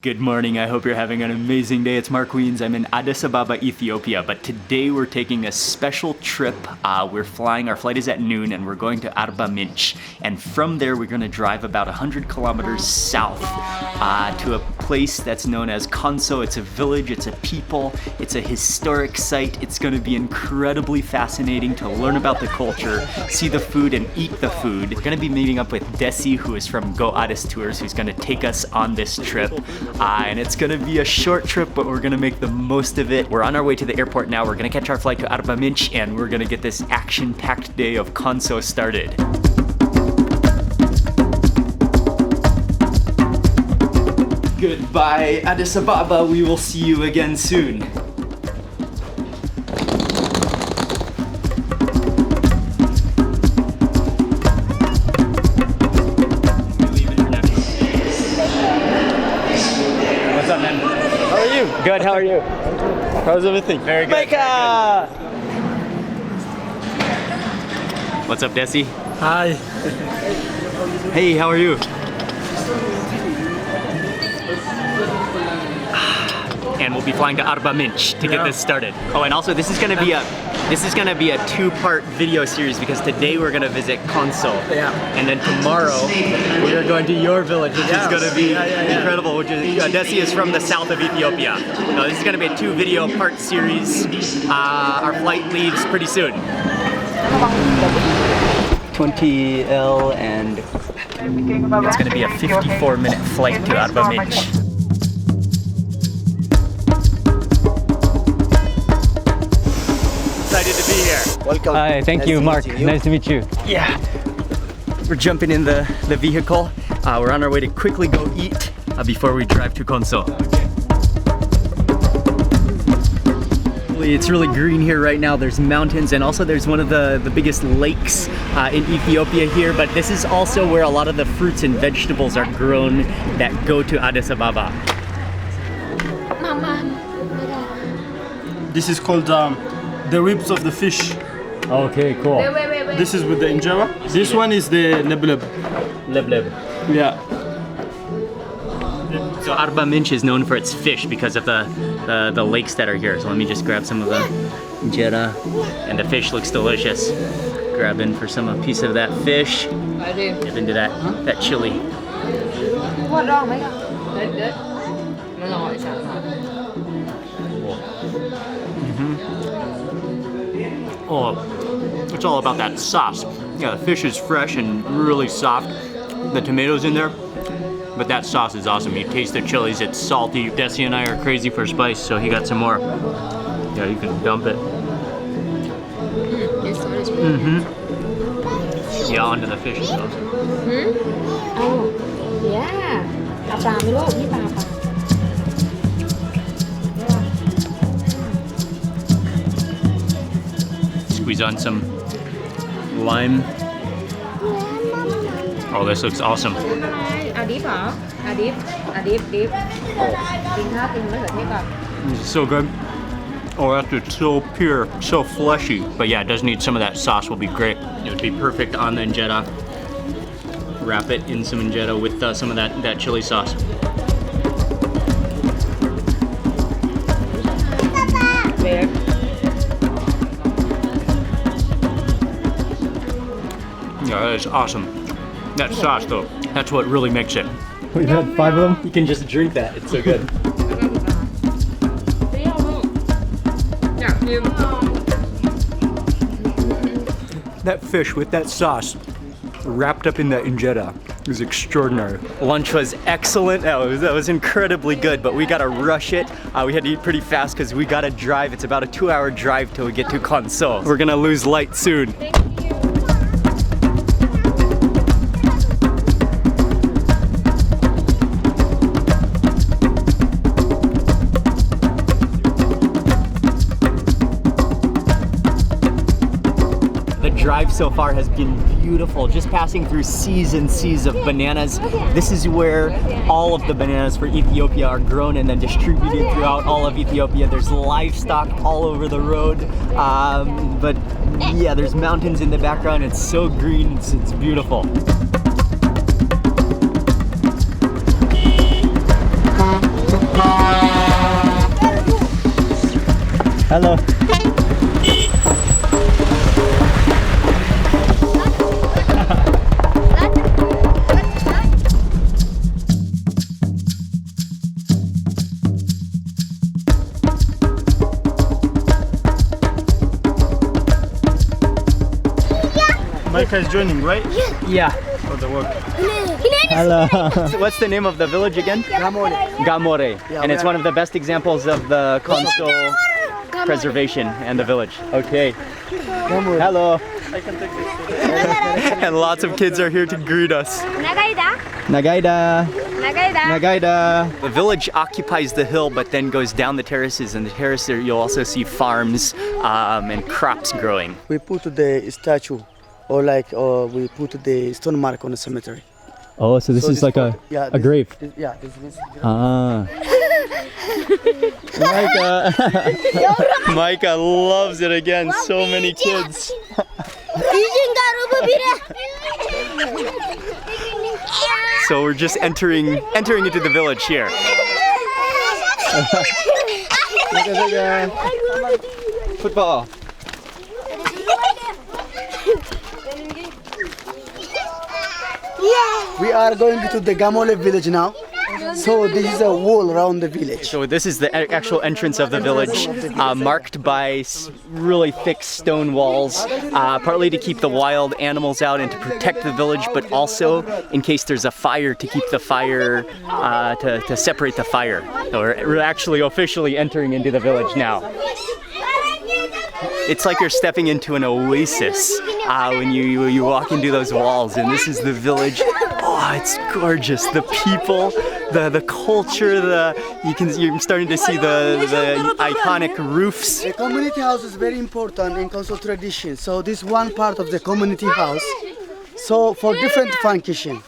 Good morning, I hope you're having an amazing day. It's Mark Wiens. I'm in Addis Ababa, Ethiopia, but today we're taking a special trip. We're flying, our flight is at noon, and we're going to Arba Minch. And from there, we're gonna drive about 100 kilometers south to a place that's known as Konso. It's a village, it's a people, it's a historic site. It's gonna be incredibly fascinating to learn about the culture, see the food, and eat the food. We're gonna be meeting up with Desi, who is from Go Addis Tours, who's gonna take us on this trip. And it's gonna be a short trip, but we're gonna make the most of it. We're on our way to the airport now. We're gonna catch our flight to Arba Minch, and we're gonna get this action-packed day of Konso started. Goodbye, Addis Ababa. We will see you again soon. Good, how are you? How's everything? Very good. Micah! What's up, Desi? Hi. Hey, how are you? And we'll be flying to Arba Minch to get this started. Oh, and also this is gonna be a two-part video series because today we're gonna visit Konso. Yeah. And then tomorrow we are going to your village, which is gonna be incredible. Which is Desi is from the south of Ethiopia. No, this is gonna be a two-video part series. Our flight leaves pretty soon. 20L and it's gonna be a 54-minute flight to Arba Minch. Excited to be here. Welcome. Hi, thank you, Mark. Nice to meet you. Yeah. We're jumping in the vehicle. We're on our way to quickly go eat before we drive to Konso. It's really green here right now. There's mountains and also there's one of the biggest lakes in Ethiopia here, but this is also where a lot of the fruits and vegetables are grown that go to Addis Ababa. This is called the ribs of the fish. Okay, cool. This is with the injera. This one is the lebleb. Lebleb. Yeah. So Arba Minch is known for its fish because of the lakes that are here. So let me just grab some of the injera, and the fish looks delicious. Grab in for a piece of that fish. Dip into that chili. Oh, it's all about that sauce. Yeah, the fish is fresh and really soft. The tomatoes in there, but that sauce is awesome. You taste the chilies, it's salty. Desi and I are crazy for spice, so he got some more. Yeah, you can dump it. Yeah, onto the fish sauce. Oh, yeah. Squeeze on some lime. Oh, this looks awesome. This is so good. Oh, that's so pure, so fleshy. But yeah, it does need some of that sauce, will be great. It would be perfect on the injera. Wrap it in some injera with some of that chili sauce. Yeah, that is awesome. That sauce though, that's what really makes it. We've had 5 of them. You can just drink that, it's so good. That fish with that sauce wrapped up in that injera is extraordinary. Lunch was excellent. That was incredibly good, but we gotta rush it. We had to eat pretty fast because we gotta drive. It's about a 2-hour drive till we get to Konso. We're gonna lose light soon. Drive so far has been beautiful, just passing through seas and seas of bananas. This is where all of the bananas for Ethiopia are grown and then distributed throughout all of Ethiopia. There's livestock all over the road, but yeah, there's mountains in the background. It's so green, it's beautiful. Hello. Micah is joining, right? Yeah. For the work. Hello. So what's the name of the village again? Gamole. Gamore. And it's one of the best examples of the Konso preservation and the village. Okay. Hello. I can take this. And lots of kids are here to greet us. Nagaida. Nagaida. Nagaida. Nagaida. The village occupies the hill but then goes down the terraces, and the terrace there you'll also see farms and crops growing. We put the statue, or we put the stone mark on the cemetery. Oh, so this is like a grave. This is Ah. Micah. Micah loves it again. So many kids. So we're just entering into the village here. Football. We are going to the Gamole village now. So this is a wall around the village. So this is the actual entrance of the village, marked by really thick stone walls, partly to keep the wild animals out and to protect the village, but also in case there's a fire, to keep the fire, to separate the fire. So we're actually officially entering into the village now. It's like you're stepping into an oasis when you walk into those walls, and this is the village. Oh, it's gorgeous. The people, the culture, you're starting to see the iconic roofs. The community house is very important in Konso tradition. So this one part of the community house. So for different function,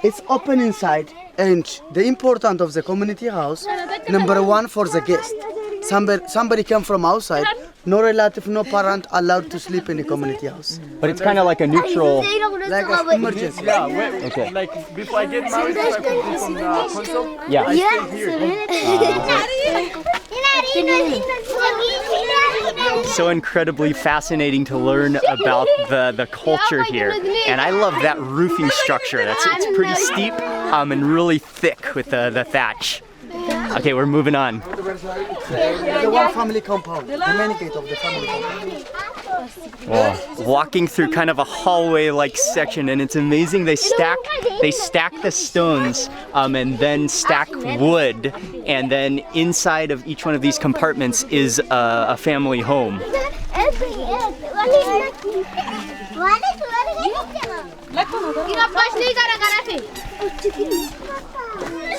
it's open inside, and the important of the community house, number one for the guest. Somebody come from outside. No relative, no parent allowed to sleep in the community house. But it's kind of like a neutral. Like an emergency. Yeah, Okay. like before I get married, if I come from Konso, Yeah. I stay here. So incredibly fascinating to learn about the culture here, and I love that roofing structure. It's pretty steep and really thick with the thatch. Okay, we're moving on. The one family compound, the main gate of the family compound. Wow. Walking through kind of a hallway-like section, and it's amazing. They stack the stones and then stack wood, and then inside of each one of these compartments is a family home.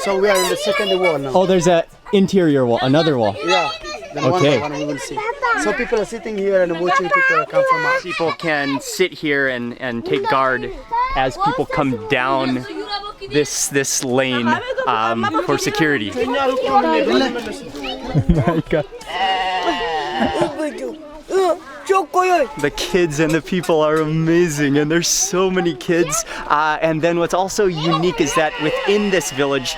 So we are in the second wall now. Oh, there's an interior wall, another wall. Yeah. Then Okay. one we will see. So people are sitting here and watching people come from us. People can sit here and take guard as people come down this lane for security. The kids and the people are amazing, and there's so many kids. And then what's also unique is that within this village,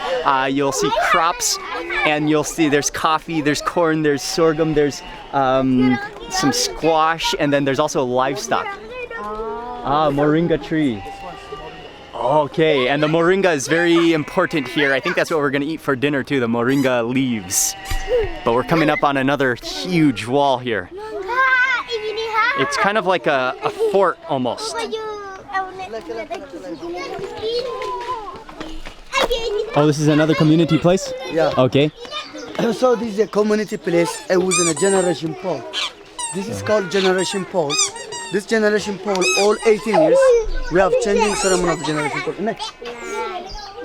you'll see crops, and you'll see there's coffee, there's corn, there's sorghum, there's some squash, and then there's also livestock. Moringa tree. Okay, and the moringa is very important here. I think that's what we're gonna eat for dinner too, the moringa leaves. But we're coming up on another huge wall here. It's kind of like a fort almost. Oh, this is another community place? Yeah. Okay. So this is a community place. It was in a generation pole. This is called generation pole. This generation pole, all 18 years, we have changing ceremony of generation pole. Next.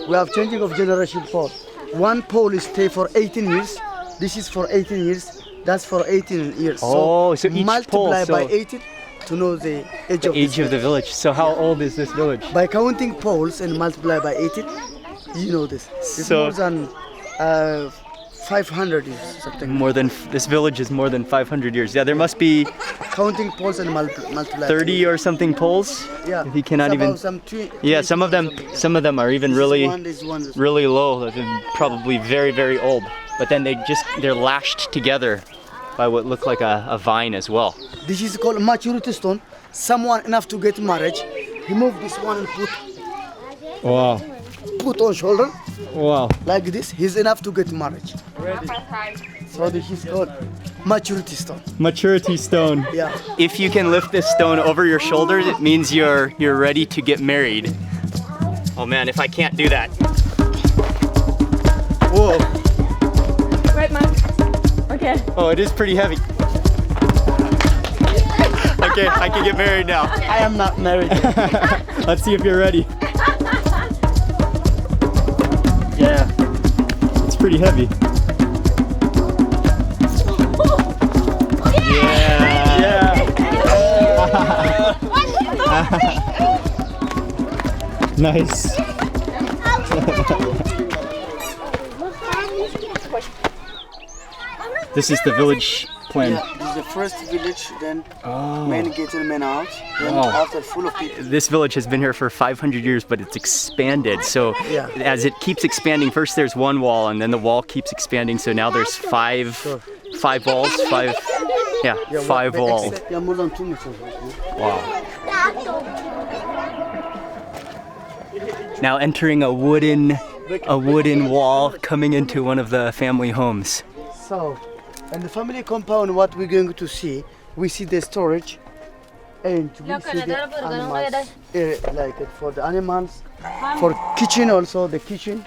We have changing of generation pole. One pole is stay for 18 years. This is for 18 years. That's for 18 years. Oh, so each multiply pole, by 18 to know the age of age of the village. So how old is this village? By counting poles and multiply by 18, you know this. It's So- more than 500 years, something. More than this village is more than 500 years. Yeah, there must be Counting poles and multiply. 30 or something poles. Yeah. If you cannot It's even. about some Yeah, some of them are even really This one. really low. They're probably very old. But then they're lashed together by what looked like a vine as well. This is called maturity stone. Someone enough to get marriage, he moved this one and Wow. put on shoulder Wow. like this. He's enough to get marriage. So this is called maturity stone. Maturity stone. Yeah. If you can lift this stone over your shoulders, it means you're ready to get married. Oh man, if I can't do that. Whoa. Right, Mom? Okay. Oh, it is pretty heavy. Okay, I can get married now. I am not married. Let's see if you're ready. Yeah. It's pretty heavy. Nice. This is the village plan. Yeah, this is the first village, then main gate and main house, then after full of people. This village has been here for 500 years, but it's expanded. So Yeah. as it keeps expanding, first there's one wall, and then the wall keeps expanding. So now there's five walls, five walls. Yeah, more than 2 meters. Wow. Now entering a wooden wall coming into one of the family homes. So, in the family compound, what we're going to see, we see the storage, and we see the animals, like for the animals, for kitchen also, the kitchen.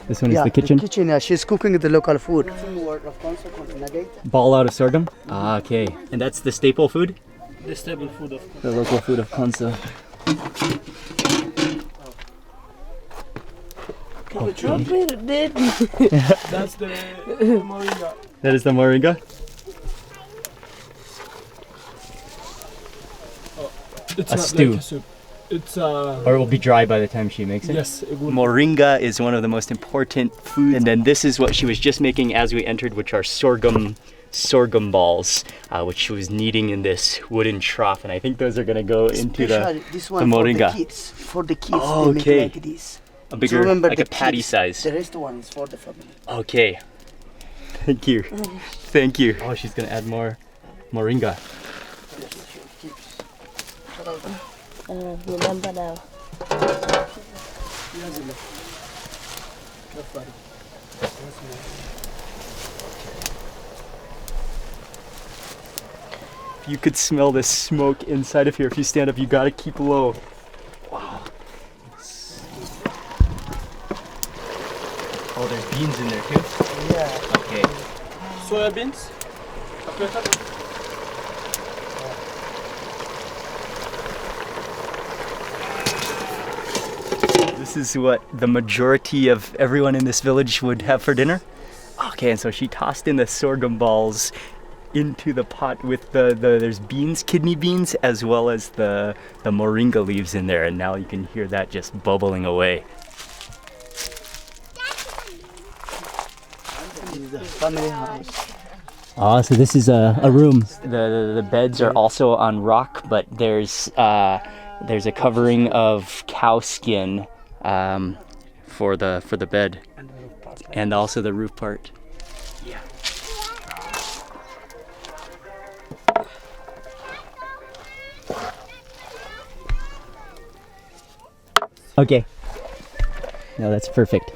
This one is the kitchen. The kitchen, yeah, she's cooking the local food. Ball out of sorghum. Ah, okay. And that's the staple food? The staple food of The local food of Konso. That's the moringa. That is the moringa? It's A not stew. like a soup. It's Or it will be dry by the time she makes it? yes, it would. Moringa is one of the most important foods. And then this is what she was just making as we entered, which are sorghum balls, which she was kneading in this wooden trough. And I think those are going to go into this the one moringa. For the kids, Oh, they okay. make like this. A bigger, remember like the a patty kids. size. The rest one is for the family. Okay. Thank you. Thank you. Oh, she's gonna add more moringa. Remember now. You could smell the smoke inside of here. If you stand up, you gotta keep low. Wow. Oh, there's beans in there too? Yeah. Okay. Soya beans. This is what the majority of everyone in this village would have for dinner? Okay, and so she tossed in the sorghum balls into the pot with there's beans, kidney beans, as well as the moringa leaves in there, and now you can hear that just bubbling away. This is the family house. Ah, so this is a room. The beds are also on rock, but there's a covering of cow skin for the bed, and also the roof part. Yeah. Okay. No, that's perfect.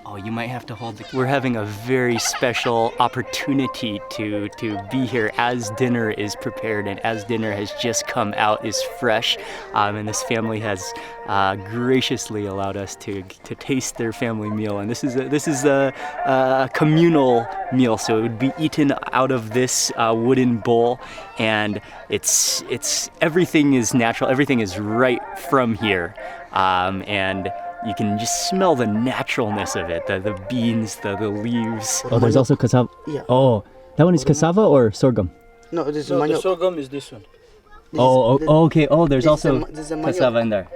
Oh, you might have to hold the... We're having a very special opportunity to be here as dinner is prepared, and as dinner has just come out, is fresh, and this family has graciously allowed us to taste their family meal, and this is a communal meal, so it would be eaten out of this wooden bowl, and it's everything is natural, everything is right from here, and you can just smell the naturalness of it, the beans, the leaves. Oh, there's also cassava. Yeah. Oh, that one is cassava or sorghum? No, this is No, the manioc. sorghum is this one. Okay. Oh, there's this is also this is a manioc. Cassava in there.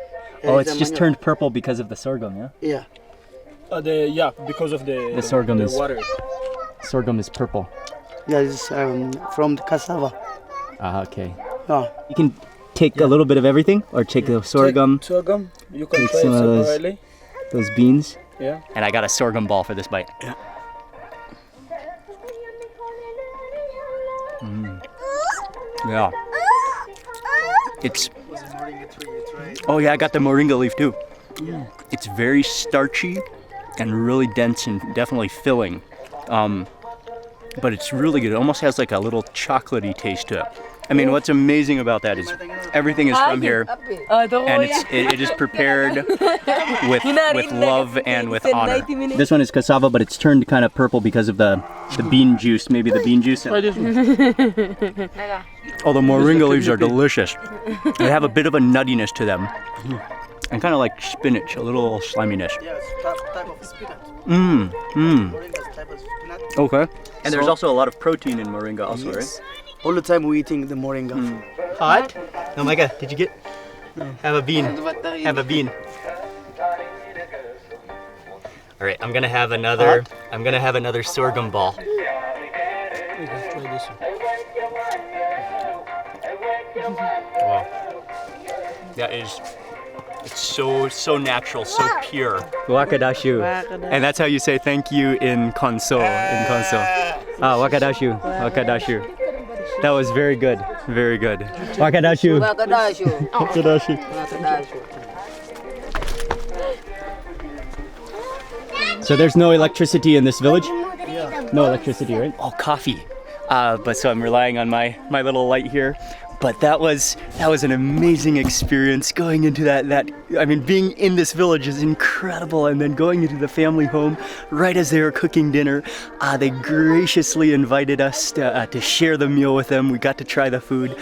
Yeah, Oh, this it's is a just manioc. turned purple because of the sorghum, yeah? Yeah. Because of the sorghum is- water. sorghum is purple. Yeah, this is from the cassava. Ah, okay. No. You can take a little bit of everything, or take the sorghum, Sorghum, you can Take try it some of those. separately. those beans. Yeah. And I got a sorghum ball for this bite. Yeah. Yeah. It's. Oh yeah, I got the moringa leaf too. It's very starchy and really dense and definitely filling. But it's really good. It almost has like a little chocolatey taste to it. I mean, what's amazing about that is everything is from here, and it is prepared with love and with honor. This one is cassava, but it's turned kind of purple because of the bean juice, maybe the bean juice. Oh, the moringa leaves are delicious. They have a bit of a nuttiness to them, and kind of like spinach, a little sliminess. Yes, type of spinach. Moringa's type of spinach. Okay. And there's also a lot of protein in moringa also, right? All the time we eating the moringa. Hot? Oh my god, did you get? Have a bean. Have a bean. All right, I'm gonna have another. I'm gonna have another sorghum ball. Wow. That is. It's so natural, so pure. Wakadashu. And that's how you say thank you in Konso. Wakadashu. Wakadashu. That was very good. Very good. Wakadashu. Wakadashu. So there's no electricity in this village? No electricity, right? Oh, coffee. But so I'm relying on my little light here. But that was an amazing experience going into that I mean, being in this village is incredible, and then going into the family home right as they were cooking dinner. They graciously invited us to share the meal with them. We got to try the food.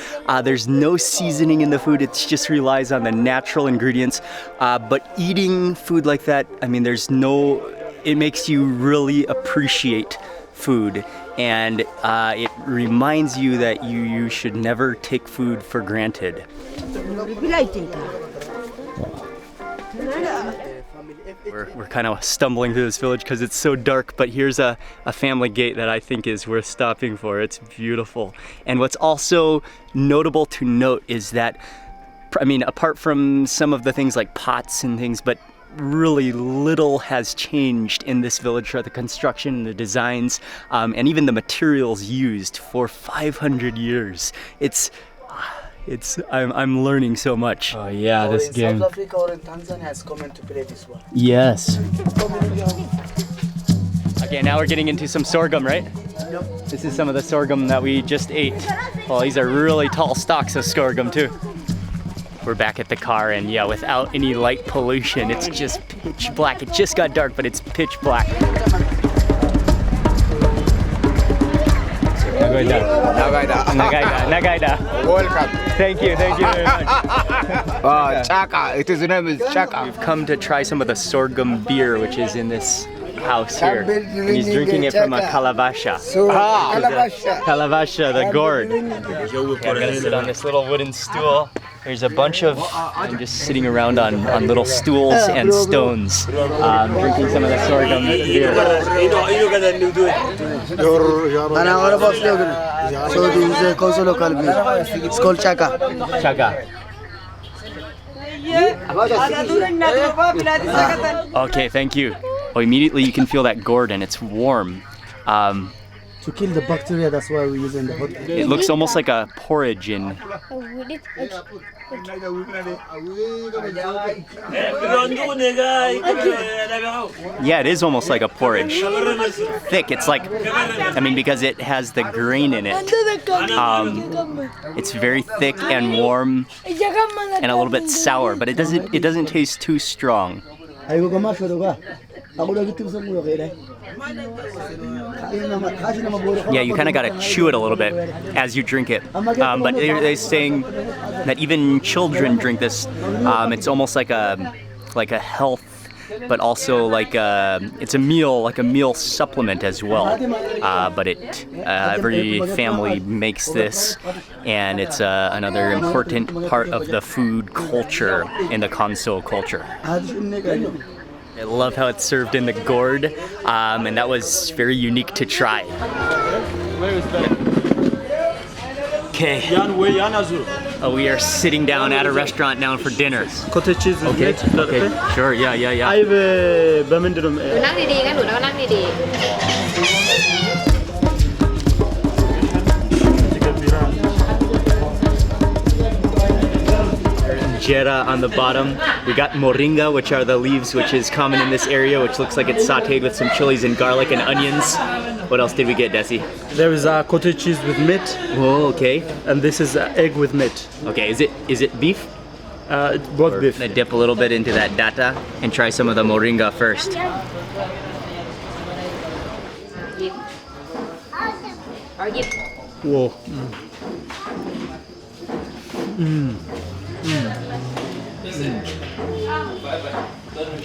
There's no seasoning in the food. It just relies on the natural ingredients. But eating food like that, I mean, it makes you really appreciate food. And it reminds you that you should never take food for granted. We're kind of stumbling through this village because it's so dark, but here's a family gate that I think is worth stopping for. It's beautiful. And what's also notable to note is that, I mean, apart from some of the things like pots and things, but really little has changed in this village for the construction, the designs, and even the materials used for 500 years. I'm learning so much. Oh yeah, this game. South Africa or in Tanzania has come in to play this one. Yes. Okay, now we're getting into some sorghum, right? Yep. This is some of the sorghum that we just ate. Well, these are really tall stalks of sorghum too. We're back at the car, and yeah, without any light pollution, it's just pitch black. It just got dark, but it's pitch black. Nagaida. Welcome. Thank you very much. Chaka. It is the name is Chaka. We've come to try some of the sorghum beer, which is in this house here. And he's drinking it from a calavasha. Calavasha, the gourd. Okay, I'm gonna sit on this little wooden stool. There's a bunch of, I'm just sitting around on little stools and stones, drinking some of the sorghum beer. So this is a Konso local beer. It's called Chaka. Chaka. Okay, thank you. Oh, immediately you can feel that gourd, and it's warm. To kill the bacteria, that's why we're using the hot. It looks almost like a porridge in. Yeah, it is almost like a porridge. Thick. It's like, I mean, because it has the grain in it. It's very thick and warm and a little bit sour, but it doesn't taste too strong. Yeah, you kind of got to chew it a little bit as you drink it. But they're saying that even children drink this. It's almost like a health, but also like it's a meal supplement as well. But every family makes this, and it's another important part of the food culture in the Konso culture. I love how it's served in the gourd, and that was very unique to try. Okay. Yan way yan azur. We are sitting down at a restaurant now for dinner. Cottage cheese with Okay. meat. Okay. Sure. Yeah. I've በምንድን ነው หนูนั่งดีๆงั้นหนูนั่งดี Injera on the bottom. We got moringa, which are the leaves, which is common in this area, which looks like it's sauteed with some chilies and garlic and onions. What else did we get, Desi? There is a cottage cheese with meat, Oh, okay. and this is egg with meat. Okay, is it beef? Both beef. I'm gonna dip a little bit into that data and try some of the moringa first.ๆเอาหยิบ Whoa.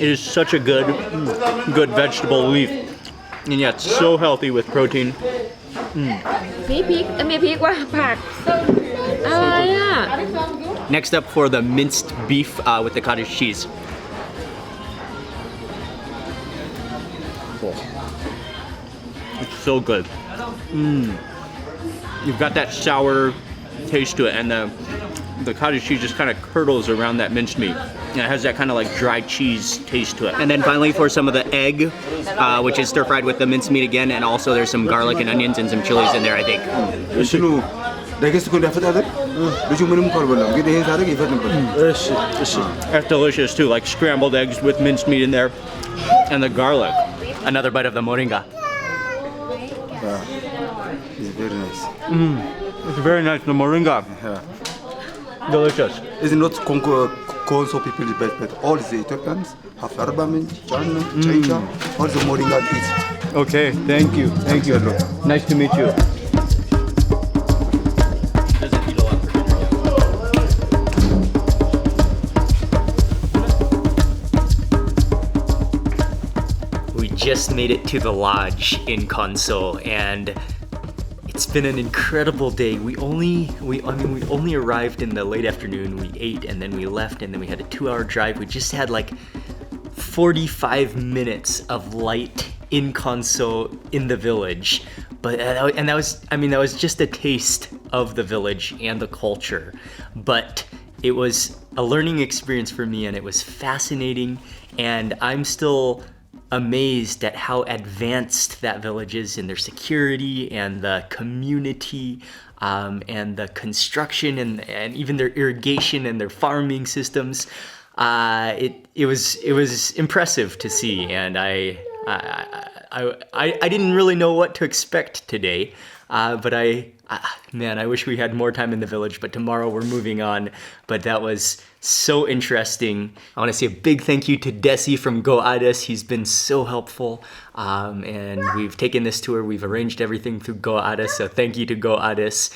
It is such a good vegetable leaf. And yeah, it's so healthy with protein. พริกไม่พริกว่าผักอะไรอ่ะ Next up for the minced beef with the cottage cheese. Oh. It's so good. You've got that sour taste to it, and the cottage cheese just kind of curdles around that minced meat. And it has that kind of like dry cheese taste to it. And then finally for some of the egg, which is stir fried with the minced meat again, and also there's some garlic and onions and some chilies in there, I think. That's delicious too, like scrambled eggs with minced meat in there, and the garlic. Another bite of the moringa. It's very nice. It's very nice, the moringa. Delicious. It's not Konso people, but all the Ethiopians have Arba Minch, Chaija, all the moringa eat. Okay, thank you. Nice to meet you. We just made it to the lodge in Konso, and it's been an incredible day. We only arrived in the late afternoon. We ate and then we left, and then we had a 2-hour drive. We just had like 45 minutes of light in Konso in the village. But that was just a taste of the village and the culture. But it was a learning experience for me, and it was fascinating, and I'm still amazed at how advanced that village is in their security and the community, and the construction and even their irrigation and their farming systems. It was impressive to see, and I didn't really know what to expect today, but I wish we had more time in the village, but tomorrow we're moving on. But that was so interesting. I want to say a big thank you to Desi from Go Addis. He's been so helpful, and we've taken this tour. We've arranged everything through Go Addis, so thank you to Go Addis.